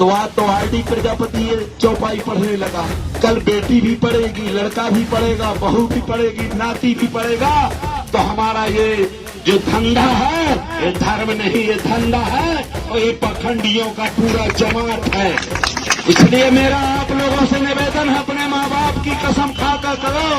तो आज तो आरडी प्रजापति ये चौपाई पढ़ने लगा, कल बेटी भी पढ़ेगी, लड़का भी पढ़ेगा, बहू भी पढ़ेगी, नाती भी पढ़ेगा। तो हमारा ये जो धंधा है ये धर्म नहीं, ये धंधा है और ये पखंडियों का पूरा जमात है। इसलिए मेरा आप लोगों से निवेदन है, अपने माँ बाप की कसम खाकर करो,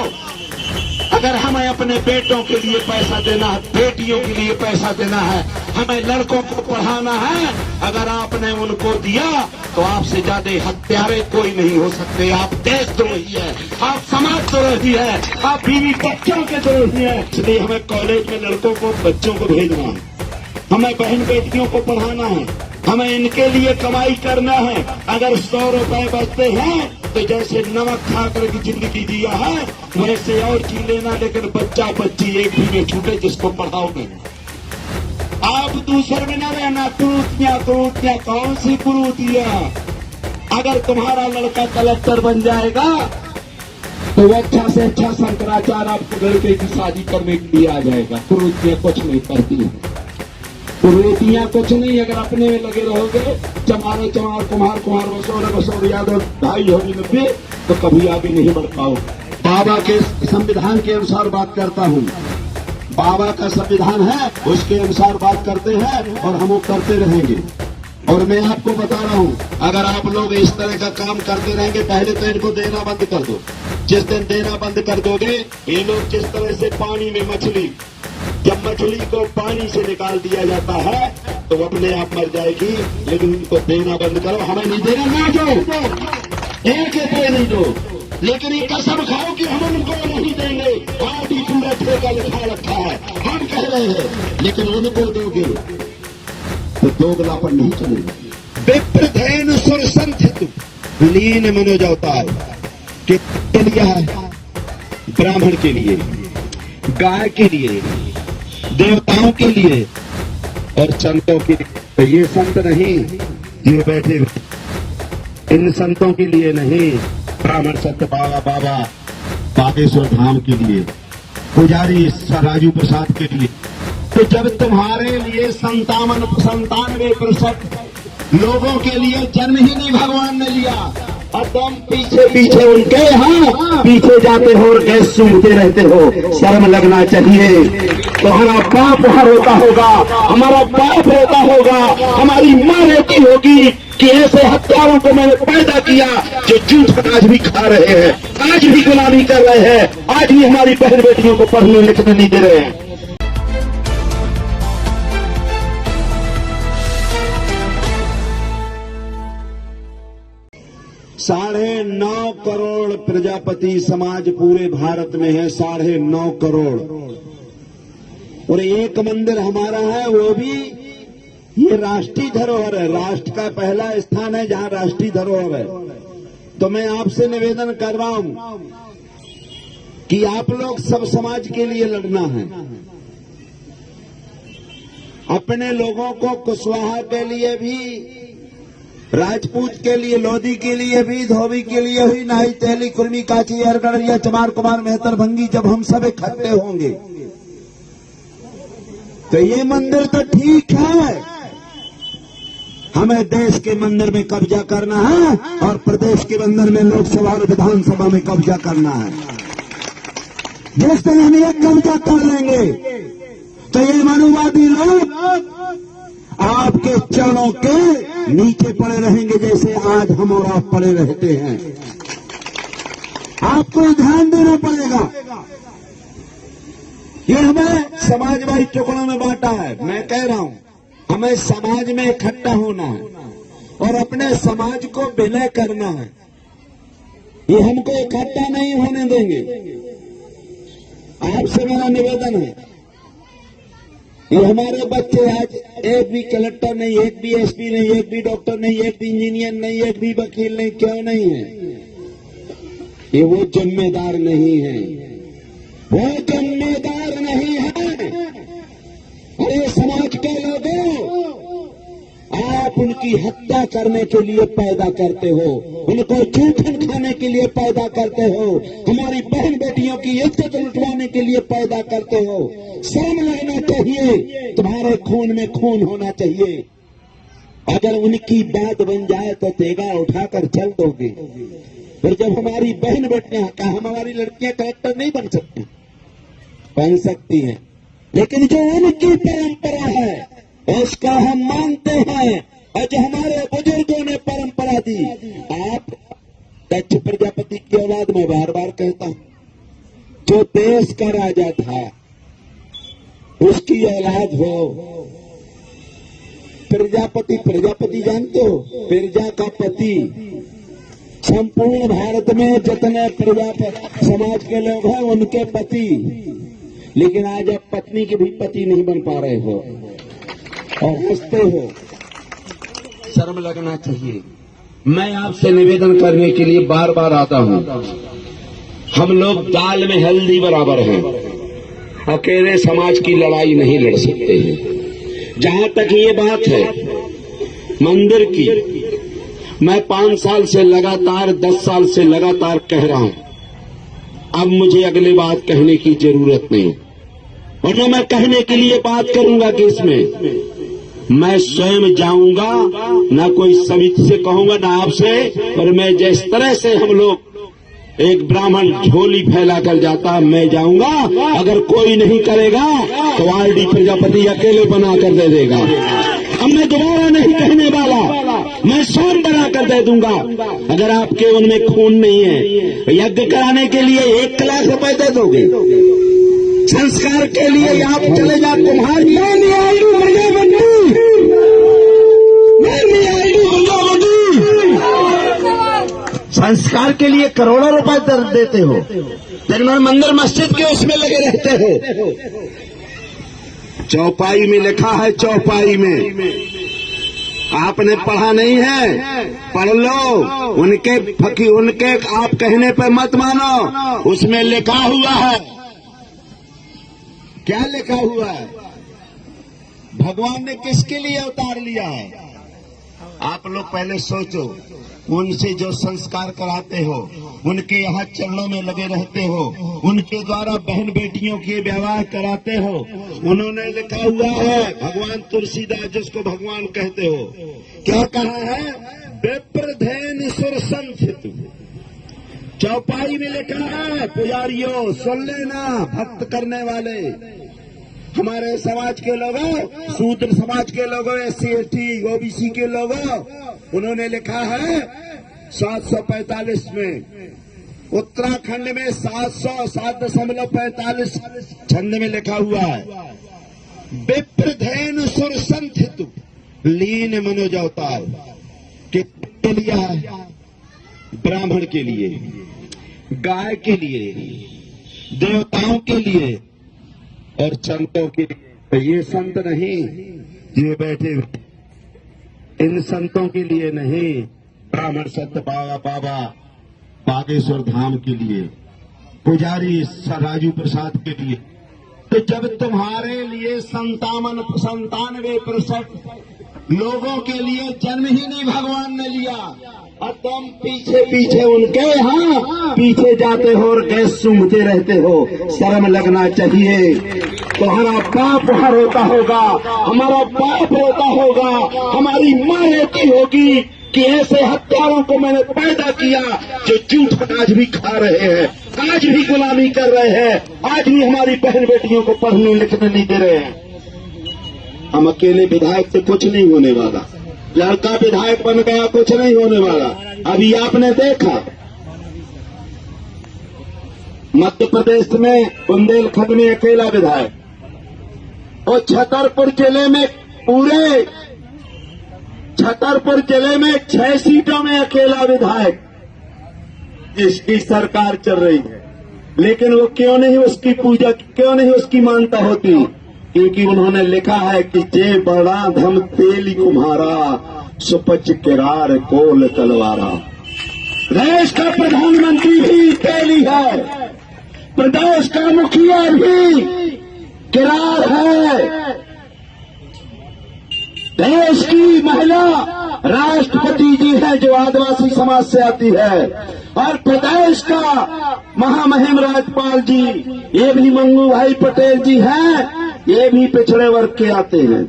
अगर हमें अपने बेटों के लिए पैसा देना है, बेटियों के लिए पैसा देना है, हमें लड़कों को पढ़ाना है, अगर आपने उनको दिया तो आपसे ज्यादा हत्यारे कोई नहीं हो सकते। आप देशद्रोही है, आप समाजद्रोही है, आप बीवी बच्चों के द्रोही है। इसलिए हमें कॉलेज में लड़कों को, बच्चों को भेजना है, हमें बहन बेटियों को पढ़ाना है, हमें इनके लिए कमाई करना है। अगर 100 रुपए बचते हैं तो जैसे नमक खा करके जिंदगी जिया है वैसे और जी लेना, लेकिन बच्चा बच्ची एक भी न छूटे जिसको पढ़ाओगे। आप दूसरे में न रहना, कुरूतियां कौन सी कुरूतियां। अगर तुम्हारा लड़का कलेक्टर बन जाएगा तो अच्छा से अच्छा शंकराचार्य आपको लड़के की शादी करने के लिए आ जाएगा। कुरूतियां कुछ नहीं करती है, कुरूतियां कुछ नहीं। अगर अपने में लगे रहोगे, चमार कुमार बसोर यादव भाई होगी नब्बे, तो कभी आगे नहीं बढ़ पाओ। बाबा के संविधान के अनुसार बात करता हूँ, बाबा का संविधान है उसके अनुसार बात करते हैं और हम वो करते रहेंगे। और मैं आपको बता रहा हूँ, अगर आप लोग इस तरह का काम करते रहेंगे, पहले तो इनको देना बंद कर दो। जिस दिन देना बंद कर दोगे, ये लोग जिस तरह से पानी में मछली, जब मछली को पानी से निकाल दिया जाता है तो अपने आप मर जाएगी, लेकिन उनको देना बंद करो। हमें नहीं देना, ना दो, एक रुपये नहीं दो, लेकिन ये कसम खाओ कि हम उनको नहीं देंगे। आप ही पूरा ठेका लिखा रखा है, हम कह रहे हैं, लेकिन उनको दोगे तो दोगलापन नहीं चलेगा। विप्रधेन सुर संथित लीन मनोजवतार के लिए है, ब्राह्मण के लिए, गाय के लिए, देवताओं के लिए और संतों के लिए। तो ये संत नहीं ये बैठे, इन संतों के लिए नहीं, ब्राह्मण संत बाबा बागेश्वर धाम के लिए, पुजारी राजू प्रसाद के लिए। तो जब तुम्हारे लिए 97% लोगों के लिए जन्म ही नहीं भगवान ने लिया, और तुम पीछे उनके यहाँ पीछे जाते हो और गैस सूंघते रहते हो। शर्म लगना चाहिए। तो हमारा बाप वहां रोता होगा, हमारा बाप रोता होगा, हमारी माँ रोती होगी कि ऐसे हत्यारों को मैंने पैदा किया जो झूठ आज भी खा रहे हैं, आज भी गुलामी कर रहे हैं, आज भी हमारी बहन बेटियों को पढ़ने लिखने नहीं दे रहे हैं। ₹9.5 करोड़ प्रजापति समाज पूरे भारत में है, 9.5 करोड़। और एक मंदिर हमारा है, वो भी ये राष्ट्रीय धरोहर है, राष्ट्र का पहला स्थान है जहां राष्ट्रीय धरोहर है। तो मैं आपसे निवेदन कर रहा हूं कि आप लोग सब समाज के लिए लड़ना है। अपने लोगों को कुशवाहा के लिए भी, राजपूत के लिए, लोधी के लिए भी, धोबी के लिए भी, नाई तेली कुर्मी काची अरगड़िया चमार कुमार मेहतर भंगी, जब हम सब इकट्ठे होंगे तो ये मंदिर तो ठीक है, हमें देश के मंदिर में कब्जा करना है और प्रदेश के मंदिर में लोकसभा और विधानसभा में कब्जा करना है। जिस दिन हम ये कब्जा कर लेंगे तो ये मनुवादी लोग आपके चरणों के नीचे पड़े रहेंगे, जैसे आज हम और आप पड़े रहते हैं। आपको ध्यान देना पड़ेगा। ये हमें समाजवादी टुकड़ों में बांटा है। मैं कह रहा हूं, हमें समाज में इकट्ठा होना है और अपने समाज को विलय करना है। ये हमको इकट्ठा नहीं होने देंगे। आपसे मेरा निवेदन है, ये हमारे बच्चे आज एक भी कलेक्टर नहीं, एक भी एसपी नहीं, एक भी डॉक्टर नहीं, एक भी इंजीनियर नहीं, एक भी वकील नहीं, क्यों नहीं है? ये वो जिम्मेदार नहीं है, वो जिम्मेदार नहीं है। अरे समाज के लोगों, आप उनकी हत्या करने के लिए पैदा करते हो, उनको जूठन खाने के लिए पैदा करते हो, हमारी बहन बेटियों की इज्जत लुटवाने के लिए पैदा करते हो। शर्म लगना चाहिए, तुम्हारे खून में खून होना चाहिए। अगर उनकी बात बन जाए तो तेगा उठाकर चल दोगे। फिर जब हमारी बहन बेटियां, क्या हमारी लड़कियां कलेक्टर नहीं बन सकती? बन सकती हैं, लेकिन जो उनकी परंपरा है उसका हम मानते हैं, और जो हमारे बुजुर्गों ने परंपरा दी। आप दक्ष प्रजापति की औलाद, में बार बार कहता हूं, जो देश का राजा था उसकी औलाद हो। प्रजापति, प्रजापति जानते हो, प्रजा का पति। संपूर्ण भारत में जितने प्रजापति समाज के लोग हैं उनके पति, लेकिन आज आप पत्नी के भी पति नहीं बन पा रहे हो और हंसते हो। शर्म लगना चाहिए। मैं आपसे निवेदन करने के लिए बार बार आता हूं, हम लोग दाल में हल्दी बराबर हैं, अकेले समाज की लड़ाई नहीं लड़ सकते हैं। जहां तक ये बात है मंदिर की, मैं 5 साल से लगातार, 10 साल से लगातार कह रहा हूं, अब मुझे अगली बात कहने की जरूरत नहीं, और न मैं कहने के लिए बात करूंगा कि इसमें मैं स्वयं जाऊंगा, ना कोई समिति से कहूंगा, ना आपसे। और मैं जिस तरह से हम लोग एक ब्राह्मण झोली फैला कर जाता, मैं जाऊंगा, अगर कोई नहीं करेगा तो आरडी प्रजापति अकेले बना कर दे देगा। अब मैं दोबारा नहीं कहने वाला, मैं स्वयं बना कर दे दूंगा। अगर आपके उनमें खून नहीं है, यज्ञ कराने के लिए 1 लाख रुपए दे दोगे, संस्कार के लिए आप चले जा, तुम्हारी संस्कार के लिए करोड़ों रुपए देते हो, लेकिन मंदिर मस्जिद के उसमें लगे रहते हो। चौपाई में लिखा है, चौपाई में आपने पढ़ा नहीं है, पढ़ लो। उनके आप कहने पे मत मानो, उसमें लिखा हुआ है। क्या लिखा हुआ है? भगवान ने किसके लिए अवतार लिया है? आप लोग पहले सोचो, उनसे जो संस्कार कराते हो, उनके यहाँ चरणों में लगे रहते हो, उनके द्वारा बहन बेटियों के व्यवहार कराते हो। उन्होंने लिखा हुआ है, भगवान तुलसीदास जिसको भगवान कहते हो, क्या कहा है? विप्रधेन सुर संथित। चौपाई में लिखा है, पुजारियों सुन लेना, भक्त करने वाले हमारे समाज के लोगों, शूद्र समाज के लोगों, SC ST OBC के लोगों, उन्होंने लिखा है 745 में, उत्तराखंड में 707.45 छंद में लिखा हुआ है, विप्रधेन सुर संथित लीन मनोज अवतार। किसके लिए है? ब्राह्मण के लिए, गाय के लिए, देवताओं के लिए और संतों के लिए। तो ये संत नहीं ये बैठे, इन संतों के लिए नहीं, ब्राह्मण संत बाबा बागेश्वर धाम के लिए, पुजारी राजू प्रसाद के लिए। तो जब तुम्हारे लिए 97% लोगों के लिए जन्म ही नहीं भगवान ने लिया, और तुम पीछे पीछे उनके यहाँ पीछे जाते हो और गैस सूंघते रहते हो। शर्म लगना चाहिए। तुम्हारा बाप वहां रोता होगा, हमारा बाप रोता होगा, हमारी माँ रोती होगी कि ऐसे हत्यारों को मैंने पैदा किया जो झूठ आज भी खा रहे हैं, आज भी गुलामी कर रहे हैं, आज भी हमारी बहन बेटियों को पढ़ने लिखने नहीं दे रहे हैं। हम अकेले विधायक से कुछ नहीं होने वाला, लड़का विधायक बन गया कुछ नहीं होने वाला। अभी आपने देखा मध्य प्रदेश में बुंदेलखंड में अकेला विधायक, और छतरपुर जिले में पूरे छतरपुर जिले में 6 सीटों में अकेला विधायक जिसकी सरकार चल रही है। लेकिन वो क्यों नहीं उसकी पूजा, क्यों नहीं उसकी मानता होती? क्योंकि उन्होंने लिखा है कि जे बड़ा धम तेली कुम्हारा, सुपच किरार कोल तलवारा। देश का प्रधानमंत्री भी तेली है, प्रदेश का मुखिया भी किरार है, देश की महिला राष्ट्रपति जी है जो आदिवासी समाज से आती है, और प्रदेश का महामहिम राज्यपाल जी ये भी मंगू भाई पटेल जी हैं, ये भी पिछड़े वर्ग के आते हैं।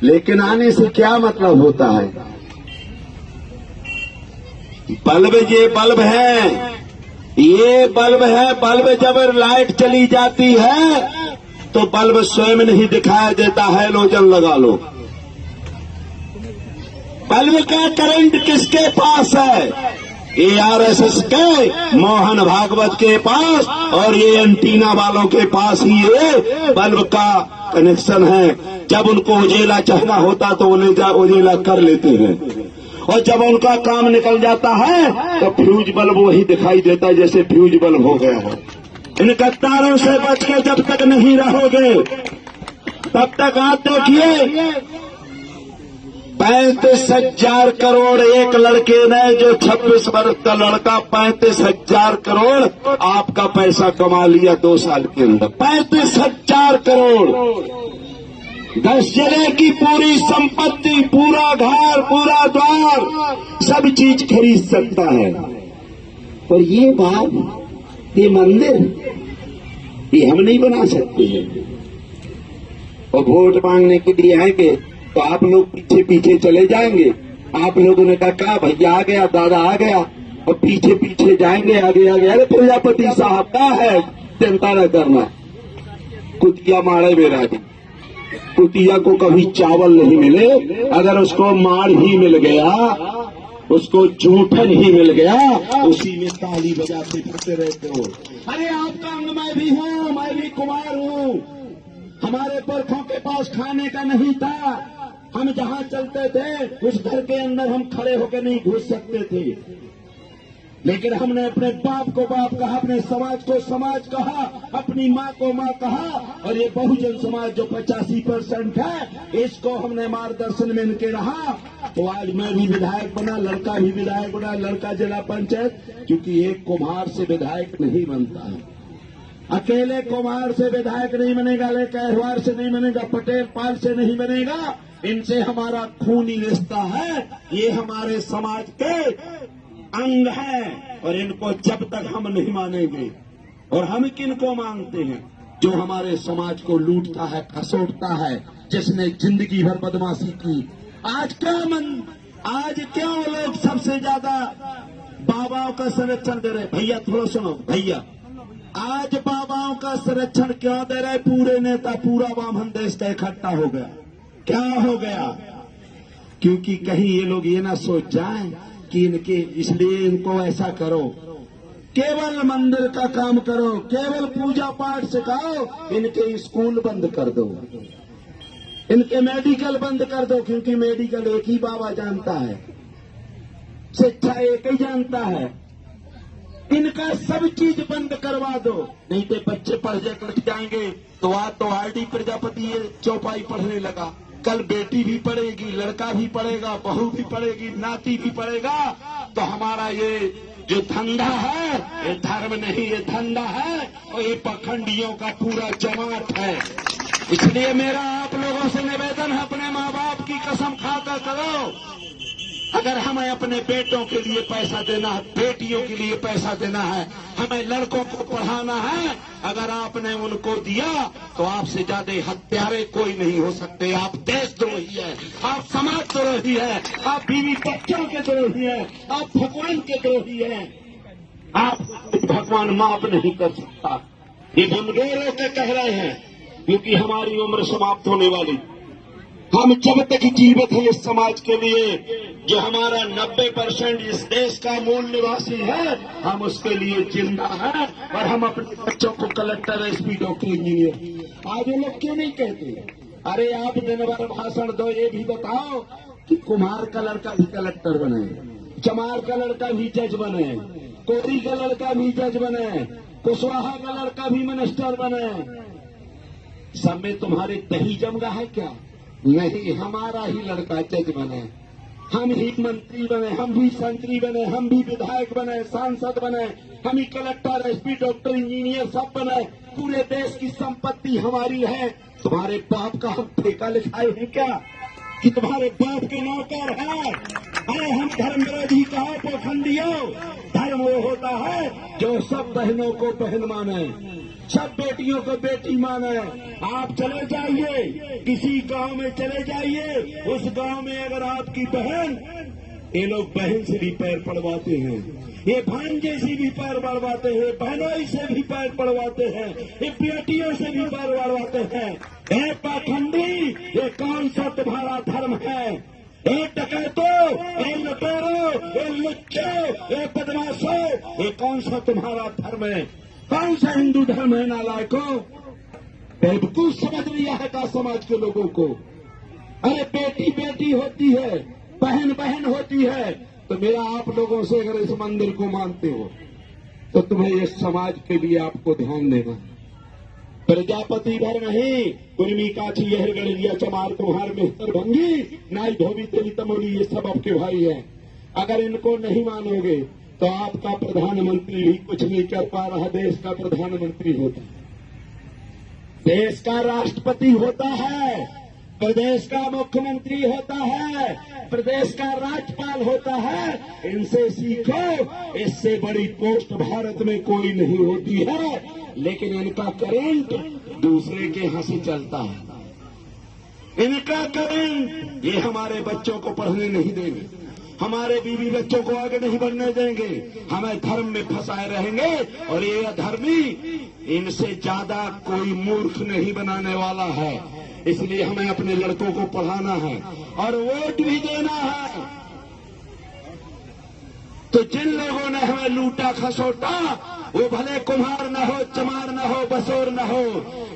लेकिन आने से क्या मतलब होता है? बल्ब, ये बल्ब है, ये बल्ब है। बल्ब जब लाइट चली जाती है तो बल्ब स्वयं नहीं दिखाई देता है, लोजन लगा लो। बल्ब का करंट किसके पास है? ARSS के मोहन भागवत के पास और ये एंटीना वालों के पास ही ये बल्ब का कनेक्शन है। जब उनको उजेला चाहना होता तो उजेला कर लेते हैं, और जब उनका काम निकल जाता है तो फ्यूज बल्ब वही दिखाई देता है जैसे फ्यूज बल्ब हो गया है। इन गद्दारों से बच के जब तक नहीं रहोगे तब तक आप देखिए 35,000 करोड़ एक लड़के ने, जो 26 वर्ष का लड़का 35,000 करोड़ आपका पैसा कमा लिया 2 साल के अंदर। 35,000 करोड़ 10 जिले की पूरी संपत्ति, पूरा घर, पूरा द्वार, सब चीज खरीद सकता है। और ये बात, ये मंदिर, ये हम नहीं बना सकते हैं। और वोट मांगने के लिए आएंगे तो आप लोग पीछे पीछे चले जाएंगे। आप लोगों ने कहा भैया आ गया, दादा आ गया, और पीछे पीछे जाएंगे, आगे आगे। अरे प्रजापति साहब का है, चिंता न करना। कुतिया मारे मेरा जी, कुतिया को कभी चावल नहीं मिले, अगर उसको मार ही मिल गया, उसको जूठन ही मिल गया, उसी में ताली बजाते फिरते रहते हो। अरे आपका अंग मैं भी हूँ, मैं भी कुमार हूँ। हमारे पुरखों के पास खाने का नहीं था, हम जहाँ चलते थे उस घर के अंदर हम खड़े होकर नहीं घुस सकते थे, लेकिन हमने अपने बाप को बाप कहा, अपने समाज को समाज कहा, अपनी माँ को माँ कहा, और ये बहुजन समाज जो 85% है, इसको हमने मार्गदर्शन में इनके रहा। तो आज मैं भी विधायक बना, लड़का भी विधायक बना, लड़का जिला पंचायत, क्योंकि एक कुम्हार से विधायक नहीं बनता है, अकेले कुम्हार से विधायक नहीं बनेगा, कहरवार से नहीं बनेगा, पटेल पाल से नहीं बनेगा। इनसे हमारा खूनी रिश्ता है, ये हमारे समाज के अंग है, और इनको जब तक हम नहीं मानेंगे, और हम किनको मानते हैं? जो हमारे समाज को लूटता है, खसोटता है, जिसने जिंदगी भर बदमाशी की। आज क्या वो लोग सबसे ज्यादा बाबाओं का संरक्षण दे रहे? भैया थोड़ा सुनो भैया, आज बाबाओं का संरक्षण क्यों दे रहे? पूरे नेता, पूरा वामन देश का इकट्ठा हो गया। क्या हो गया? क्योंकि कहीं ये लोग ये ना सोच जाएं कि इनके, इसलिए इनको ऐसा करो, केवल मंदिर का काम करो, केवल पूजा पाठ सिखाओ, इनके स्कूल बंद कर दो, इनके मेडिकल बंद कर दो, क्योंकि मेडिकल एक ही बाबा जानता है, शिक्षा एक ही जानता है। इनका सब चीज बंद करवा दो, नहीं तो बच्चे पढ़ जाएंगे। तो आज तो RD प्रजापति ये चौपाई पढ़ने लगा, कल बेटी भी पढ़ेगी, लड़का भी पढ़ेगा, बहू भी पढ़ेगी, नाती भी पढ़ेगा। तो हमारा ये जो धंधा है, ये धर्म नहीं, ये धंधा है, और ये पखंडियों का पूरा जमात है। इसलिए मेरा आप लोगों से निवेदन है, अपने माँ बाप की कसम खाकर करो, अगर हमें अपने बेटों के लिए पैसा देना है, बेटियों के लिए पैसा देना है, हमें लड़कों को पढ़ाना है, अगर आपने उनको दिया तो आपसे ज्यादा हत्यारे कोई नहीं हो सकते। आप देशद्रोही है, आप समाज द्रोही है, आप बीवी बच्चों के द्रोही है, आप भगवान के द्रोही है। आप भगवान माफ नहीं कर सकता। ये मुंगेरों के कह रहे हैं, क्योंकि हमारी उम्र समाप्त होने वाली। हम जब तक जीवित हैं इस समाज के लिए, जो हमारा 90% इस देश का मूल निवासी है, हम उसके लिए जिंदा हैं, और हम अपने बच्चों को कलेक्टर, SP, डॉक्टर, इंजीनियर। आज वो लोग क्यों नहीं कहते? अरे आप दिन भर भाषण दो, ये भी बताओ कि कुम्हार का लड़का भी कलेक्टर बने, चमार का लड़का भी जज बने, कोरी का लड़का भी जज बने, कुशवाहा का लड़का भी मिनिस्टर बने। सब में तुम्हारे दही जम रहा है क्या? नहीं, हमारा ही लड़का जज बने, हम ही मंत्री बने, हम भी संतरी बने, हम भी विधायक बने, सांसद बने, हम ही कलेक्टर, SP, डॉक्टर, इंजीनियर सब बने। पूरे देश की संपत्ति हमारी है। तुम्हारे बाप का हम ठेका लिखाए हैं क्या कि तुम्हारे बाप के नौकर है? अरे हम धर्म विरोधी कहो पाखंडियों। धर्म वो होता है जो सब बहनों को बहन माने, सब बेटियों को बेटी माने। आप चले जाइए, किसी गांव में चले जाइए, उस गांव में अगर आपकी बहन, ये लोग बहन से भी पैर पड़वाते हैं, ये भांजे से भी पैर पड़वाते हैं, बहनोई से भी पैर पड़वाते हैं, ये बेटियों से भी पैर पड़वाते हैं। ए पाखंडी, ये कौन सा तुम्हारा धर्म है? ए डकैतों, ए लुटेरों, ए लुच्चों, ए बदमाशों, ये कौन सा तुम्हारा धर्म है? कौन सा हिंदू धर्म है? नालायकों, बेवकूफ समझ लिया है का समाज के लोगों को। अरे बेटी बेटी होती है, बहन बहन होती है। तो मेरा आप लोगों से, अगर इस मंदिर को मानते हो तो तुम्हें इस समाज के लिए आपको ध्यान देना। प्रजापति भर नहीं, कुर्मी काछी यहर गणिया चमार कुम्हार मेहतर भंगी नाई धोबी तेरी तमोली, ये सब आपके भाई हैं। अगर इनको नहीं मानोगे तो आपका प्रधानमंत्री भी कुछ नहीं कर पा रहा। देश का प्रधानमंत्री होता है, देश का राष्ट्रपति होता है, प्रदेश का मुख्यमंत्री होता है, प्रदेश का राज्यपाल होता है। इनसे सीखो, इससे बड़ी पोस्ट भारत में कोई नहीं होती है। लेकिन इनका करंट दूसरे के यहाँ से चलता है। इनका करंट, ये हमारे बच्चों को पढ़ने नहीं देंगे, हमारे बीवी बच्चों को आगे नहीं बढ़ने देंगे, हमें धर्म में फंसाए रहेंगे। और ये अधर्मी इनसे ज्यादा कोई मूर्ख नहीं बनाने वाला है। इसलिए हमें अपने लड़कों को पढ़ाना है और वोट भी देना है। तो जिन लोगों ने हमें लूटा खसोटा, वो भले कुम्हार न हो, चमार न हो, बसोर न हो,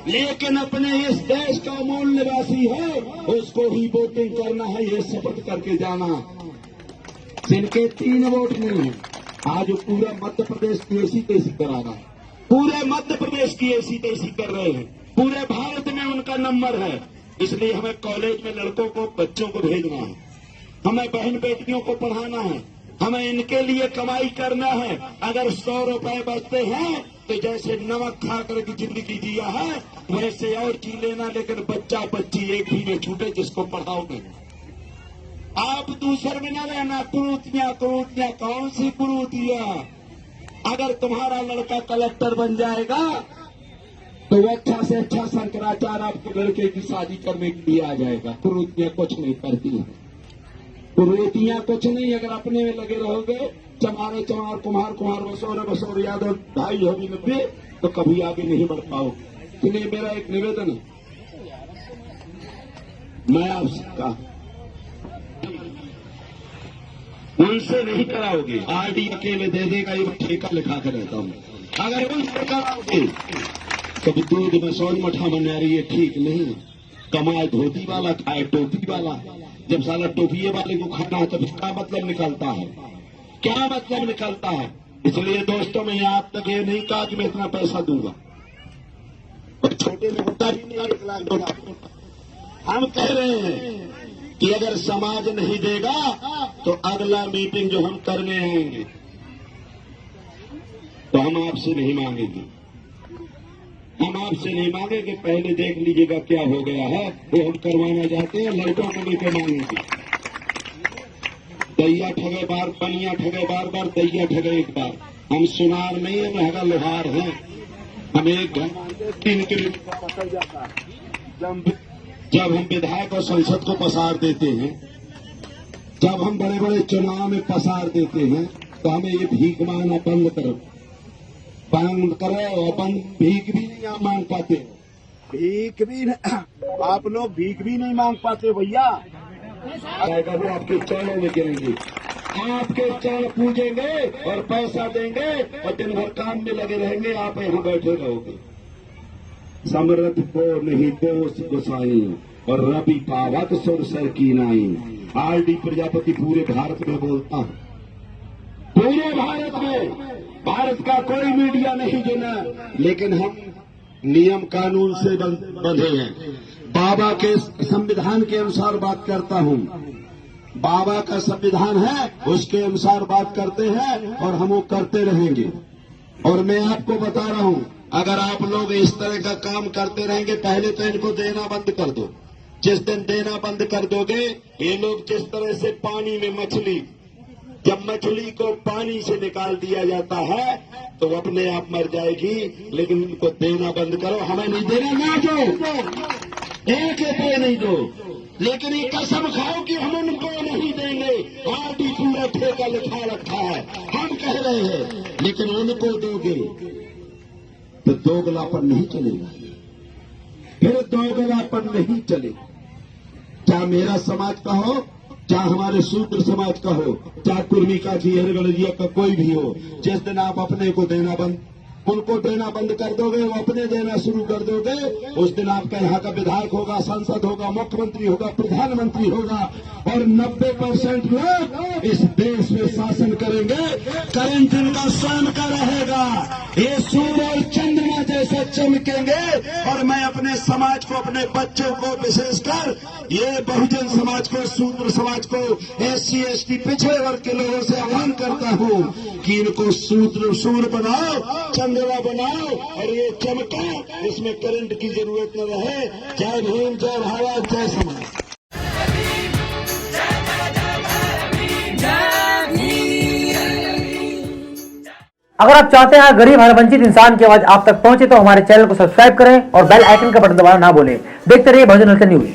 लेकिन अपने इस देश का मूल निवासी है, उसको ही वोटिंग करना है, ये शपथ करके जाना। जिनके 3 वोट नहीं, आज पूरा मध्य प्रदेश की ऐसी तैसी करा रहा है, पूरे मध्य प्रदेश की ऐसी तैसी कर रहे हैं, पूरे भारत में उनका नंबर है। इसलिए हमें कॉलेज में लड़कों को, बच्चों को भेजना है, हमें बहन बेटियों को पढ़ाना है, हमें इनके लिए कमाई करना है। अगर 100 रुपए बचते हैं तो जैसे नमक खा करके जिंदगी जिया है वैसे और जी लेना, लेकिन बच्चा बच्ची एक भी न छूटे जिसको पढ़ाओगे। आप दूसर में न रहना, कुरूतियां कुरूतियां, कौन सी कुरूतियां? अगर तुम्हारा लड़का कलेक्टर बन जाएगा तो वो अच्छा से अच्छा शंकराचार्य आपके लड़के की शादी करने के लिए आ जाएगा। कुरूतियां कुछ नहीं करती हैं, कुरूतियां कुछ नहीं। अगर अपने में लगे रहोगे, चमारे चमार, कुम्हार कुम्हार, बसोर बसोर, यादव भाई होगी नब्बे, तो कभी आगे नहीं बढ़ पाओगे। इसलिए मेरा एक निवेदन है, मैं आपसे कहा, उनसे नहीं कराओगे, आरडी अकेले दे देगा, ये ठेका लिखा कर रहता हूं। अगर उनसे कराओगे कभी दूध में सोन मठा बना रही है, ठीक नहीं। कमाए धोती वाला, खाए टोपी वाला। जब साला टोपिये वाले को खाना है तो क्या मतलब निकलता है, क्या मतलब निकलता है? इसलिए दोस्तों, मैं आप तक ये नहीं कहा कि मैं इतना पैसा दूंगा, और छोटे में होता भी नहीं 1 लाख 2 लाख। हम कह रहे हैं कि अगर समाज नहीं देगा तो अगला मीटिंग जो हम करने आएंगे तो हम आपसे नहीं मांगेंगे, हम आपसे नहीं मांगेंगे। पहले देख लीजिएगा क्या हो गया है, वो हम करवाना चाहते हैं, लड़कों को लेकर मांगेंगे। दैया ठगे बार, पनिया ठगे बार बार, दैया ठगे एक बार। हम सुनार नहीं है, महंगा लोहार है। हम एक घंटे 3 किलोमीटर पकड़ जाता है। जब हम विधायक और संसद को पसार देते हैं, जब हम बड़े बड़े चुनाव में पसार देते हैं, तो हमें ये भीख मांगना बंद करो, बंद करो। और भीख भी नहीं आप मांग पाते, भीख भी आप लोग भीख भी नहीं मांग पाते भैया। वो आपके चरणों में गिरेंगे, आपके चरण पूजेंगे और पैसा देंगे और दिन भर काम में लगे रहेंगे, आप यहाँ बैठे रहोगे। समर्थ को नहीं दोष गोसाई और रवि पावत सुर सर की नाई। आरडी प्रजापति पूरे भारत में बोलता है, पूरे भारत में। भारत का कोई मीडिया नहीं देना, लेकिन हम नियम कानून से बंधे हैं। बाबा के संविधान के अनुसार बात करता हूं, बाबा का संविधान है उसके अनुसार बात करते हैं और हम वो करते रहेंगे। और मैं आपको बता रहा हूं, अगर आप लोग इस तरह का काम करते रहेंगे, पहले तो इनको देना बंद कर दो। जिस दिन देना बंद कर दोगे, ये लोग जिस तरह से पानी में मछली जब मछली को पानी से निकाल दिया जाता है तो वो अपने आप मर जाएगी, लेकिन उनको देना बंद करो। हमें नहीं देना, ना दो, एक रुपये नहीं दो, लेकिन ये कसम खाओ कि हम उनको नहीं देंगे। आरडी पूरा ठेका लिखा रखा है, हम कह रहे हैं, लेकिन उनको दोगे तो दोगलापन नहीं चलेगा, फिर दोगलापन नहीं चलेगा। क्या मेरा समाज का हो, चाहे हमारे शूद्र समाज का हो, चाहे कुर्मी का, हरिगणजिया का, कोई भी हो, जिस दिन आप अपने को देना बंद, उनको देना बंद कर दोगे, वो अपने देना शुरू कर दोगे, उस दिन आपका यहाँ का विधायक होगा, सांसद होगा, मुख्यमंत्री होगा, प्रधानमंत्री होगा, और 90% लोग इस देश में शासन करेंगे। करंट इनका स्वयं का रहेगा, ये सूर्य और चंद्रमा जैसे चमकेंगे। और मैं अपने समाज को, अपने बच्चों को, विशेषकर ये बहुजन समाज को, शूद्र समाज को, SC ST पिछड़े वर्ग के लोगों से आह्वान करता हूं कि इनको सूर्य बनाओ, चंद्रमा बनाओ, और ये चमका, इसमें करंट की जरूरत न रहे। जय भीम, जय भारत, जय समाज। अगर आप चाहते हैं गरीब हर वंचित इंसान की आवाज आप तक पहुंचे तो हमारे चैनल को सब्सक्राइब करें और बेल आइकन का बटन दबाना ना भूलें। देखते रहिए बहुजन न्यूज।